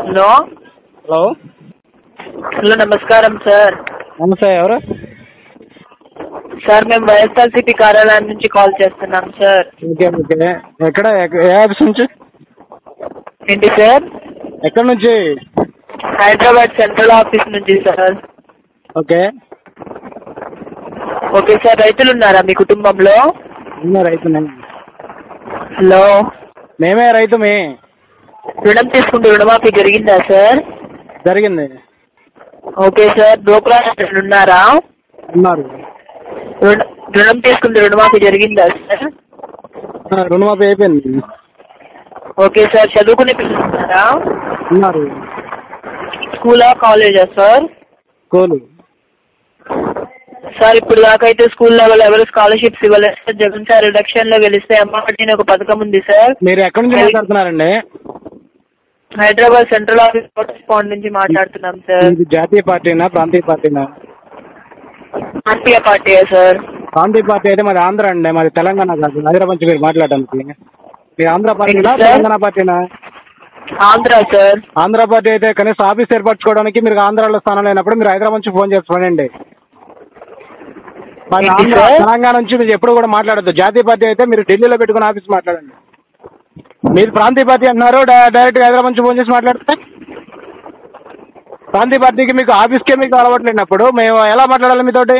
Hello hello hello నమస్కారం sir. నమస్తే. ఎవరు సార్ మేము వైఎస్ఆర్సీపీ కార్యాలయం నుంచి కాల్ చేస్తున్నాం సార్. Okay okay. ఎక్కడ ఏ ఆఫీస్ నుంచి? ఏంటి సార్? ఎక్కడి నుంచి? హైదరాబాద్ సెంట్రల్ ఆఫీస్ నుంచి సార్. ఓకే ఓకే సార్, రైతులు ఉన్నారా మీ కుటుంబంలో? మేమే రైతుమే. హలో, మేమే రైతుమే. రుణం తీసుకుంటే రుణమాఫీ జరిగిందా సార్? జరిగింది. ఓకే సార్, బ్రోకర్ ఉన్నారా? ఉన్నారు. రుణం తీసుకుంటే రుణమాఫీ జరిగిందా సార్? రుణమాఫీ అయిపోయింది. ఓకే సార్, చదువుకునే పిల్లలు ఉన్నారా? ఉన్నారు. స్కూలా కాలేజా సార్? స్కూలు. సార్ ఇప్పుడు దాకా అయితే స్కూల్ లెవెల్ ఎవరు స్కాలర్షిప్స్ ఇవ్వలేదు సార్. జగన్ సార్ రిడక్షన్ లో గెలిస్తే అమ్మఒడి ఒక పథకం ఉంది సార్. మీరు ఎక్కడి నుంచి మాట్లాడుతున్నారండి? హైదరాబాద్ సెంట్రల్ ఆఫీస్ పాయింట్ నుంచి మాట్లాడుతున్నాం సార్. ఇది జాతీయ పార్టీనా ప్రాంతీయ పార్టీనా? ప్రాంతీయ పార్టీయా సార్? ప్రాంతీయ పార్టీ అయితే మాది ఆంధ్ర అండి, మాది తెలంగాణ కాదు. హైదరాబాద్ నుంచి మీరు మాట్లాడడానికి మీరు ఆంధ్ర పార్టీనా తెలంగాణ పార్టీనా? ఆంధ్ర సార్. ఆంధ్ర పార్టీ అయితే కనీసం ఆఫీస్ ఏర్పరచుకోవడానికి మీరు ఆంధ్రాలో స్థానం లేనప్పుడు మీరు హైదరాబాద్ నుంచి ఫోన్ చేసి చూడండి. మరి ఆంధ్ర తెలంగాణ నుంచి మీరు ఎప్పుడు కూడా మాట్లాడద్దు. జాతీయ పార్టీ అయితే మీరు ఢిల్లీలో పెట్టుకుని ఆఫీస్ మాట్లాడండి. మీరు ప్రాంతీయ పార్టీ అంటున్నారు, డైరెక్ట్గా హైదరాబాద్ నుంచి ఫోన్ చేసి మాట్లాడితే ప్రాంతీయ పార్టీకి మీకు ఆఫీస్కే మీకు అలవాటు లేనప్పుడు మేము ఎలా మాట్లాడాలి మీతోటి?